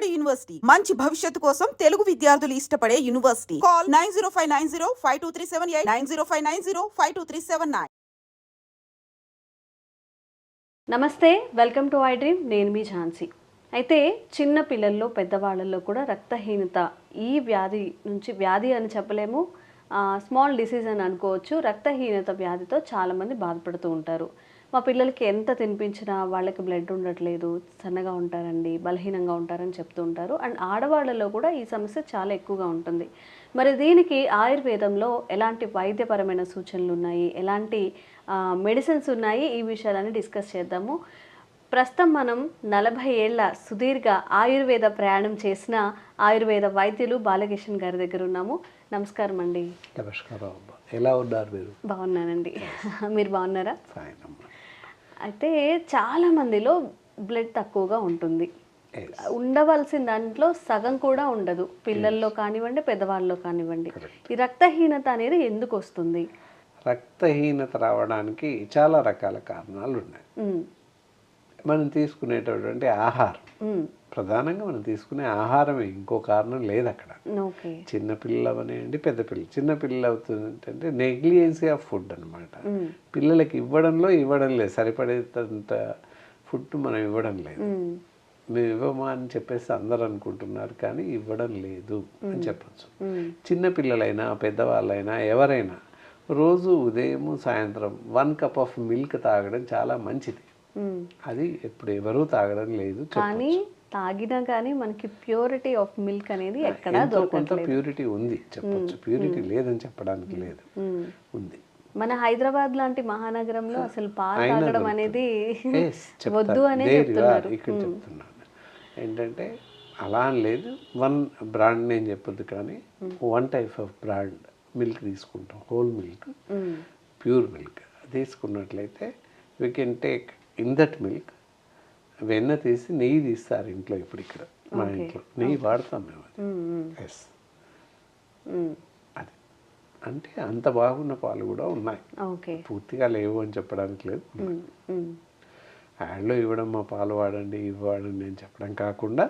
Vijayawada university మంచి భవిష్యత్తు కోసం తెలుగు విద్యార్థులు ఇష్టపడే యూనివర్సిటీ. కాల్ 9059052378 9059052379. నమస్తే, వెల్కమ్ టు ఐ డ్రీమ్. నేను మీ ఝాన్సీ. అయితే చిన్న పిల్లల్లో పెద్దవాళ్ళల్లో కూడా రక్తహీనత, ఈ వ్యాధి నుంచి, వ్యాధి అని చెప్పలేము, స్మాల్ డిసీజ్ అని అనుకోవచ్చు, రక్తహీనత వ్యాధితో చాలామంది బాధపడుతూ ఉంటారు. మా పిల్లలకి ఎంత తినిపించినా వాళ్ళకి బ్లడ్ ఉండట్లేదు, సన్నగా ఉంటారండి, బలహీనంగా ఉంటారని చెప్తూ ఉంటారు. అండ్ ఆడవాళ్ళలో కూడా ఈ సమస్య చాలా ఎక్కువగా ఉంటుంది. మరి దీనికి ఆయుర్వేదంలో ఎలాంటి వైద్యపరమైన సూచనలు ఉన్నాయి, ఎలాంటి మెడిసిన్స్ ఉన్నాయి, ఈ విషయాలని డిస్కస్ చేద్దాము. ప్రస్తుతం మనం 40 ఏళ్ల సుదీర్ఘ ఆయుర్వేద ప్రయాణం చేసిన ఆయుర్వేద వైద్యులు బాలకిషన్ గారి దగ్గర ఉన్నాము. నమస్కారం అండి. నమస్కారం. ఎలా ఉన్నారు మీరు? బాగున్నానండి. మీరు బాగున్నారా? ఫైన్ అమ్మా. అయితే చాలా మందిలో బ్లడ్ తక్కువగా ఉంటుంది. ఉండవలసిన దాంట్లో సగం కూడా ఉండదు, పిల్లల్లో కానివ్వండి, పెద్దవాళ్ళలో కానివ్వండి. ఈ రక్తహీనత అనేది ఎందుకు వస్తుంది? రక్తహీనత రావడానికి చాలా రకాల కారణాలు ఉన్నాయి. మనం తీసుకునేటటువంటి ఆహారం, ప్రధానంగా మనం తీసుకునే ఆహారమే, ఇంకో కారణం లేదు అక్కడ. చిన్నపిల్లలు అవనేయండి, పెద్ద పిల్లలు. చిన్నపిల్లలు అవుతుందంటే నెగ్లిజెన్సీ ఆఫ్ ఫుడ్ అనమాట. పిల్లలకి ఇవ్వడం లేదు, సరిపడేంత ఫుడ్ మనం ఇవ్వడం లేదు. మేము ఇవ్వమా అని చెప్పేసి అందరు అనుకుంటున్నారు, కానీ ఇవ్వడం లేదు అని చెప్పచ్చు. చిన్నపిల్లలైనా పెద్దవాళ్ళైనా ఎవరైనా రోజు ఉదయం సాయంత్రం 1 కప్ ఆఫ్ మిల్క్ తాగడం చాలా మంచిది. అది ఇప్పుడు ఎవరూ తాగడం లేదు. కానీ తాగినా కానీ మనకి ప్యూరిటీ ఆఫ్ మిల్క్ అనేది ఎక్కడ కొంత ప్యూరిటీ ఉంది చెప్పచ్చు, ప్యూరిటీ లేదని చెప్పడానికి లేదు, ఉంది. మన హైదరాబాద్ లాంటి మహానగరంలో అసలు పాలు తాగడం అనేది వద్దు అనే చెప్తున్నారు. ఇక్కడ చెప్తున్నాను ఏంటంటే అలా అని లేదు, వన్ బ్రాండ్ నేను చెప్పొద్దు, కానీ 1 టైప్ ఆఫ్ బ్రాండ్ మిల్క్ తీసుకుంటాం, హోల్ మిల్క్, ప్యూర్ మిల్క్ తీసుకున్నట్లయితే we can take in that milk. వెన్న తీసి నెయ్యి తీస్తారు ఇంట్లో. ఇప్పుడు ఇక్కడ మా ఇంట్లో నెయ్యి వాడతాం మేము. అది ఎస్, అది అంటే అంత బాగున్న పాలు కూడా ఉన్నాయి, పూర్తిగా లేవు అని చెప్పడానికి లేదు. యాడ్లో ఇవ్వడం మా పాలు వాడండి, ఇవి వాడండి అని చెప్పడం కాకుండా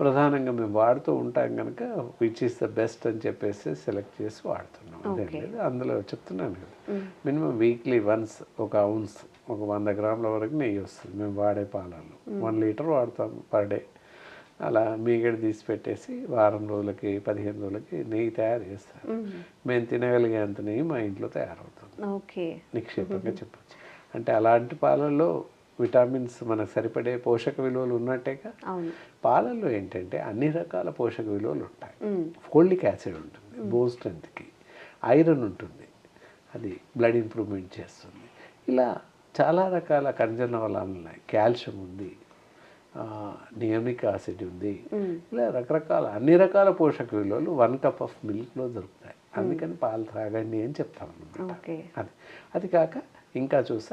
ప్రధానంగా మేము వాడుతూ ఉంటాం కనుక విచ్ ఈస్ ద బెస్ట్ అని చెప్పేసి సెలెక్ట్ చేసి వాడుతున్నాం. అదే లేదు, అందులో చెప్తున్నాను కదా, మినిమం వీక్లీ వన్స్ 1 ounce, ఒక 100 గ్రాముల వరకు నెయ్యి వస్తుంది మేము వాడే పాలలో. 1 లీటర్ వాడతాము పర్ డే. అలా మీగడ తీసి పెట్టేసి వారం రోజులకి 15 రోజులకి నెయ్యి తయారు చేస్తారు. మేము తినగలిగేంత నెయ్యి మా ఇంట్లో తయారవుతుంది, నిక్షేపంగా చెప్పచ్చు. అంటే అలాంటి పాలల్లో విటమిన్స్, మనకు సరిపడే పోషక విలువలు ఉన్నట్టేగా. పాలల్లో ఏంటంటే అన్ని రకాల పోషక విలువలు ఉంటాయి. ఫోలిక్ యాసిడ్ ఉంటుంది, బోన్ స్ట్రెంత్కి, ఐరన్ ఉంటుంది, అది బ్లడ్ ఇంప్రూవ్మెంట్ చేస్తుంది. ఇలా చాలా రకాల ఖనిజలవణాలు ఉన్నాయి, కాల్షియం ఉంది, నియమిక్ యాసిడ్ ఉంది, ఇలా రకరకాల అన్ని రకాల పోషక విలువలు 1 కప్ ఆఫ్ మిల్క్లో దొరుకుతాయి. అందుకని పాలు తాగండి అని చెప్తాం అన్నమాట. అది కాక ఇంకా చూస్తే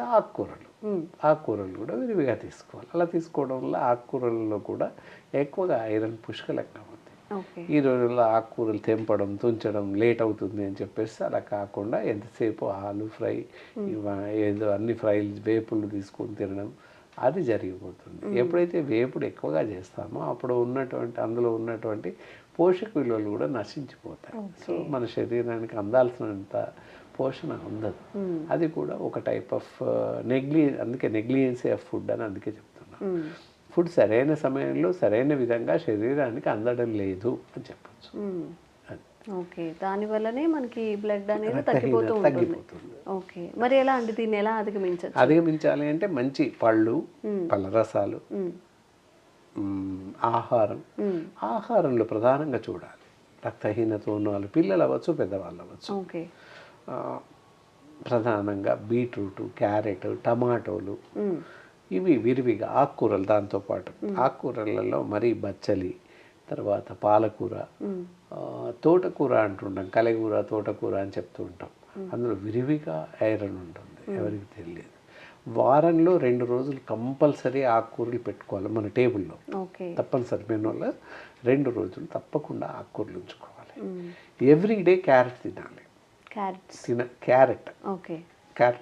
ఆకుకూరలు కూడా విరివిగా తీసుకోవాలి. అలా తీసుకోవడం వల్ల ఆకుకూరలలో కూడా ఎక్కువగా ఐరన్ పుష్కలంగా ఉంది. ఈ రోజుల్లో ఆకుకూరలు తెంపడం, తుంచడం లేట్ అవుతుంది అని చెప్పేసి అలా కాకుండా ఎంతసేపు ఆలు ఫ్రై, ఏదో అన్ని ఫ్రైలు, వేపులు తీసుకొని తినడం, అది జరిగిపోతుంది. ఎప్పుడైతే వేపుడు ఎక్కువగా చేస్తామో అప్పుడు అందులో ఉన్నటువంటి పోషక విలువలు కూడా నశించిపోతాయి. సో మన శరీరానికి అందాల్సినంత పోషణ ఉండదు. అది కూడా ఒక టైప్ ఆఫ్ అందుకే నెగ్లిజెన్సీ ఆఫ్ ఫుడ్ అని అందుకే చెప్తున్నాను. ఫుడ్ సరైన సమయంలో సరైన విధంగా శరీరానికి అందడం లేదు అని చెప్పచ్చు. దానివల్లనే మనకి బ్లడ్ అనేది తగ్గిపోతుంది. మరి ఎలా అండి, దీన్ని ఎలా అధిగమించాలి అంటే మంచి పళ్ళు, పళ్ళ రసాలు, ఆహారంలో ప్రధానంగా చూడాలి. రక్తహీనత ఉన్న వాళ్ళు, పిల్లలు అవ్వచ్చు, పెద్దవాళ్ళు అవ్వచ్చు. ప్రధానంగా బీట్రూట్, క్యారెట్, టమాటోలు, ఇవి విరివిగా, ఆకుకూరలు, దాంతోపాటు ఆకుకూరలలో మరీ బచ్చలి, తర్వాత పాలకూర, తోటకూర అంటుంటాం, కలగూర, తోటకూర అని చెప్తూ ఉంటాం. అందులో విరివిగా ఐరన్ ఉంటుంది, ఎవరికి తెలియదు. వారంలో 2 రోజులు కంపల్సరీ ఆకుకూరలు పెట్టుకోవాలి మన టేబుల్లో, తప్పనిసరి. మెనూలో 2 రోజులు తప్పకుండా ఆకుకూరలు ఉంచుకోవాలి. ఎవ్రీడే క్యారెట్ తినాలి. క్యారెట్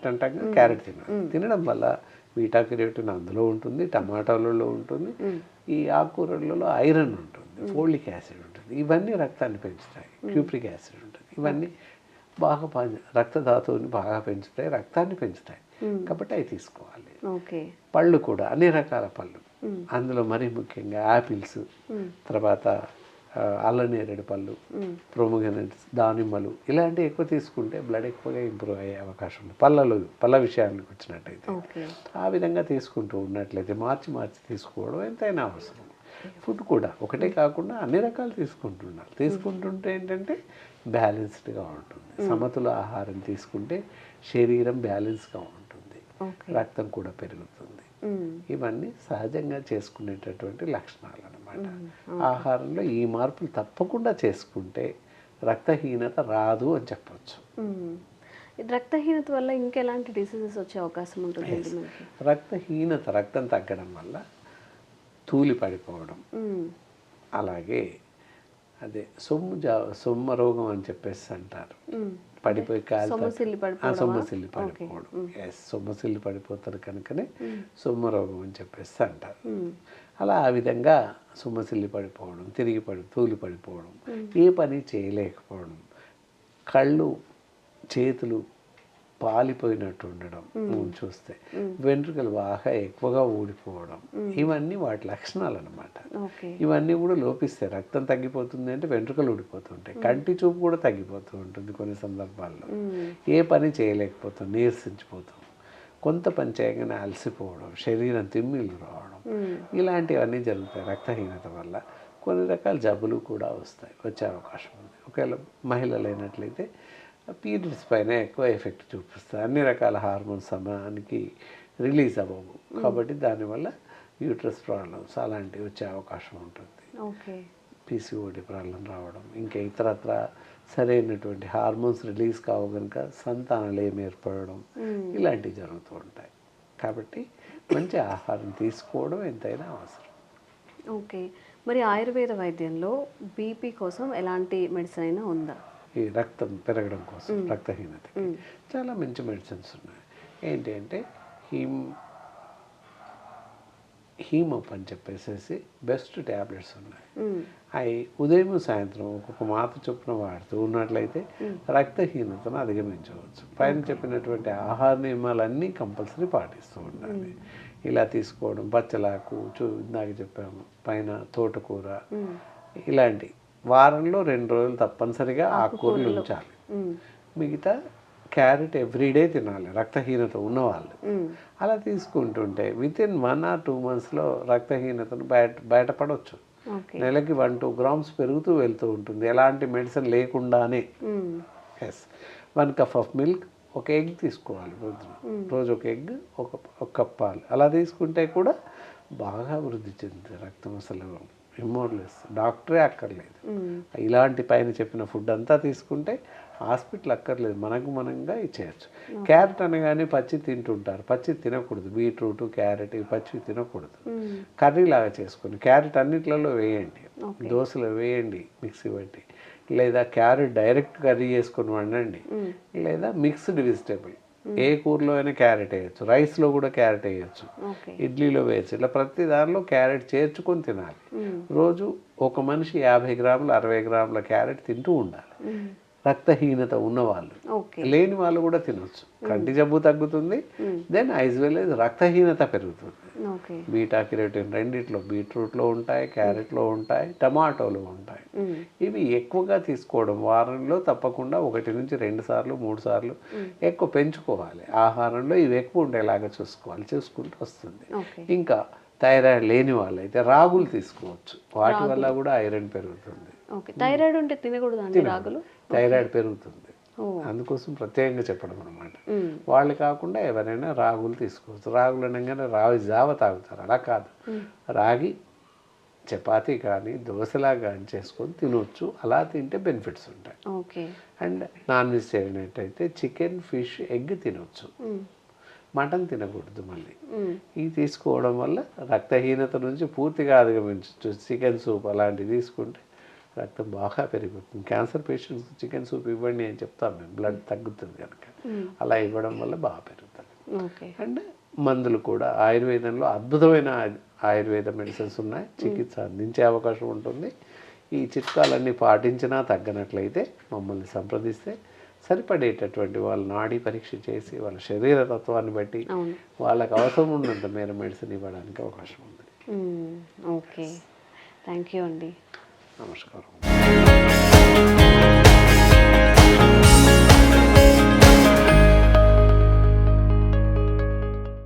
అంటాం, క్యారెట్ తినాలి. తినడం వల్ల బీటా కెరోటిన్ అందులో ఉంటుంది, టమాటాలలో ఉంటుంది, ఈ ఆకుకూరలలో ఐరన్ ఉంటుంది, ఫోలిక్ యాసిడ్ ఉంటుంది. ఇవన్నీ రక్తాన్ని పెంచుతాయి. క్యూప్రిక్ యాసిడ్ ఉంటుంది. ఇవన్నీ బాగా రక్తధాతువుని బాగా పెంచుతాయి, రక్తాన్ని పెంచుతాయి. కాబట్టి అవి తీసుకోవాలి. పళ్ళు కూడా అన్ని రకాల పళ్ళు, అందులో మరీ ముఖ్యంగా యాపిల్స్, తర్వాత అల్లనేరేడు పళ్ళు, ప్రొమోగ్రనేట్స్, దానిమ్మలు ఇలాంటివి ఎక్కువ తీసుకుంటే బ్లడ్ ఎక్కువగా ఇంప్రూవ్ అయ్యే అవకాశం ఉంది. పళ్ళ విషయానికి వచ్చినట్టయితే ఆ విధంగా తీసుకుంటూ ఉన్నట్లయితే మార్చి తీసుకోవడం ఎంతైనా అవసరం. ఫుడ్ కూడా ఒకటే కాకుండా అన్ని రకాలు తీసుకుంటుంటే ఏంటంటే బ్యాలెన్స్డ్గా ఉంటుంది. సమతుల ఆహారం తీసుకుంటే శరీరం బ్యాలెన్స్గా ఉంటుంది, రక్తం కూడా పెరుగుతుంది. ఇవన్నీ సహజంగా చేసుకునేటటువంటి లక్షణాలు అన్నమాట. ఆహారంలో ఈ మార్పులు తప్పకుండా చేసుకుంటే రక్తహీనత రాదు అని చెప్పచ్చు. రక్తహీనత వల్ల ఇంకెలాంటి డిసీజెస్ వచ్చే అవకాశం ఉంటుంది? రక్తం తగ్గడం వల్ల తూలి పడిపోవడం, అలాగే అదే సొమ్మ రోగం అని చెప్పేసి అంటారు. పడిపోయి సొమ్మసిల్లి పడిపోవడం. సొమ్మసిల్లి పడిపోతారు కనుకనే సొమ్మ రోగం అని చెప్పేసి అంటారు. అలా ఆ విధంగా సొమ్మసిల్లి పడిపోవడం, తూలి పడిపోవడం, ఏ పని చేయలేకపోవడం, కళ్ళు చేతులు పాలిపోయినట్టు ఉండడం చూస్తే, వెంట్రుకలు బాగా ఎక్కువగా ఊడిపోవడం, ఇవన్నీ వాటి లక్షణాలు అన్నమాట. ఇవన్నీ కూడా లోపిస్తాయి. రక్తం తగ్గిపోతుంది అంటే వెంట్రుకలు ఊడిపోతుంటాయి, కంటి చూపు కూడా తగ్గిపోతూ ఉంటుంది. కొన్ని సందర్భాల్లో ఏ పని చేయలేకపోతాం, నీరసించిపోతాం, కొంత పని చేయగానే అలసిపోవడం, శరీరం తిమ్మిళ్ళు రావడం, ఇలాంటివన్నీ జరుగుతాయి. రక్తహీనత వల్ల కొన్ని రకాల జబ్బులు కూడా వచ్చే అవకాశం ఉంది. ఒకవేళ మహిళలు అయినట్లయితే పీరియడ్స్ పైన ఎక్కువ ఎఫెక్ట్ చూపిస్తాయి. అన్ని రకాల హార్మోన్స్ సమయానికి రిలీజ్ అవ్వవు, కాబట్టి దానివల్ల యూట్రస్ ప్రాబ్లమ్స్ అలాంటివి వచ్చే అవకాశం ఉంటుంది. పీసీఓడి ప్రాబ్లం రావడం, ఇంకా ఇతరత్ర సరైనటువంటి హార్మోన్స్ రిలీజ్ కావు కనుక సంతానలేమి ఏర్పడడం, ఇలాంటివి జరుగుతూ ఉంటాయి. కాబట్టి మంచి ఆహారం తీసుకోవడం ఎంతైనా అవసరం. మరి ఆయుర్వేద వైద్యంలో బీపీ కోసం ఎలాంటి మెడిసిన్ అయినా ఉందా? ఈ రక్తం పెరగడం కోసం, రక్తహీనతకి చాలా మంచి మెడిసిన్స్ ఉన్నాయి. ఏంటి అంటే హీమప్ అని చెప్పేసి బెస్ట్ ట్యాబ్లెట్స్ ఉన్నాయి. అవి ఉదయం సాయంత్రం ఒక్కొక్క మాత్ర చొప్పున వాడుతూ ఉన్నట్లయితే రక్తహీనతను అధిగమించవచ్చు. పైన చెప్పినటువంటి ఆహార నియమాలన్నీ కంపల్సరీ పాటిస్తూ ఉండాలి. ఇలా తీసుకోవడం, పచ్చలాకు ఇందాక చెప్పాము, పైన తోటకూర, ఇలాంటి వారంలో 2 రోజులు తప్పనిసరిగా ఆకుకూరలు ఉంచాలి. మిగతా క్యారెట్ ఎవ్రీడే తినాలి రక్తహీనత ఉన్నవాళ్ళు. అలా తీసుకుంటుంటే వితిన్ 1 or 2 monthsలో రక్తహీనతను బయటపడవచ్చు. నెలకి 1-2 grams పెరుగుతూ వెళ్తూ ఉంటుంది, ఎలాంటి మెడిసిన్ లేకుండానే. 1 cup of milk, ఒక ఎగ్ తీసుకోవాలి రోజు ఒక ఎగ్, ఒక కప్ పాలు, అలా తీసుకుంటే కూడా బాగా వృద్ధి చెందుతుంది రక్తం. అసలు ఎమోర్లెస్, డాక్టరే అక్కర్లేదు. ఇలాంటి పైన చెప్పిన ఫుడ్ అంతా తీసుకుంటే హాస్పిటల్ అక్కర్లేదు, మనంగా ఇచ్చేయచ్చు. క్యారెట్ అనగానే పచ్చి తింటుంటారు, పచ్చి తినకూడదు. బీట్రూట్, క్యారెట్ ఇవి పచ్చి తినకూడదు. కర్రీలాగా చేసుకొని క్యారెట్ అన్నిట్లలో వేయండి, దోశలో వేయండి మిక్సీ పట్టి, లేదా క్యారెట్ డైరెక్ట్ కర్రీ చేసుకొని వండండి, లేదా మిక్స్డ్ వెజిటేబుల్ ఏ కూరలో అయినా క్యారెట్ వేయచ్చు, రైస్లో కూడా క్యారెట్ వేయచ్చు, ఇడ్లీలో వేయచ్చు. ఇలా ప్రతి దానిలో క్యారెట్ చేర్చుకొని తినాలి. రోజు ఒక మనిషి 50 గ్రాములు 60 గ్రాముల క్యారెట్ తింటూ ఉండాలి. రక్తహీనత ఉన్నవాళ్ళు, లేని వాళ్ళు కూడా తినొచ్చు. కంటి జబ్బు తగ్గుతుంది, దెన్ యాజ్ వెల్ యాజ్ రక్తహీనత పెరుగుతుంది. బీటా కెరోటిన్ రెండిట్లో, బీట్రూట్లో ఉంటాయి, క్యారెట్లో ఉంటాయి, టమాటోలో ఉంటాయి. ఇవి ఎక్కువగా తీసుకోవడం, వారంలో తప్పకుండా 1 నుంచి 2 సార్లు 3 సార్లు ఎక్కువ పెంచుకోవాలి. ఆహారంలో ఇవి ఎక్కువ ఉండేలాగా చూసుకుంటూ వస్తుంది. ఇంకా థైరాయిడ్ లేని వాళ్ళు అయితే రాగులు తీసుకోవచ్చు, వాటి వల్ల కూడా ఐరన్ పెరుగుతుంది. థైరాయిడ్ ఉంటే తినకూడదు రాగులు, థైరాయిడ్ పెరుగుతుంది, అందుకోసం ప్రత్యేకంగా చెప్పడం అనమాట. వాళ్ళు కాకుండా ఎవరైనా రాగులు తీసుకోవచ్చు. రాగులు అనగానే రాగి జావ తాగుతారు, అలా కాదు, రాగి చపాతీ కానీ దోశలా కానీ చేసుకొని తినవచ్చు. అలా తింటే బెనిఫిట్స్ ఉంటాయి. అండ్ నాన్ వెజిటేరియన్ అయితే చికెన్, ఫిష్, ఎగ్ తినవచ్చు, మటన్ తినకూడదు. మళ్ళీ ఇవి తీసుకోవడం వల్ల రక్తహీనత నుంచి పూర్తిగా అధిగమించవచ్చు. చికెన్ సూప్ అలాంటివి తీసుకుంటే రక్తం బాగా పెరిగిపోతుంది. క్యాన్సర్ పేషెంట్స్ చికెన్ సూప్ ఇవ్వండి అని చెప్తాం మేము, బ్లడ్ తగ్గుతుంది కనుక. అలా ఇవ్వడం వల్ల బాగా పెరుగుతుంది. అండ్ మందులు కూడా ఆయుర్వేదంలో అద్భుతమైన ఆయుర్వేద మెడిసిన్స్ ఉన్నాయి, చికిత్స అందించే అవకాశం ఉంటుంది. ఈ చిట్కాలన్నీ పాటించినా తగ్గనట్లయితే మమ్మల్ని సంప్రదిస్తే సరిపడేటటువంటి వాళ్ళ నాడీ పరీక్ష చేసి వాళ్ళ శరీర తత్వాన్ని బట్టి వాళ్ళకి అవసరం ఉన్నంత మేర మెడిసిన్ ఇవ్వడానికి అవకాశం ఉంది. ఓకే, థ్యాంక్ యూ అండి. నమస్కారం.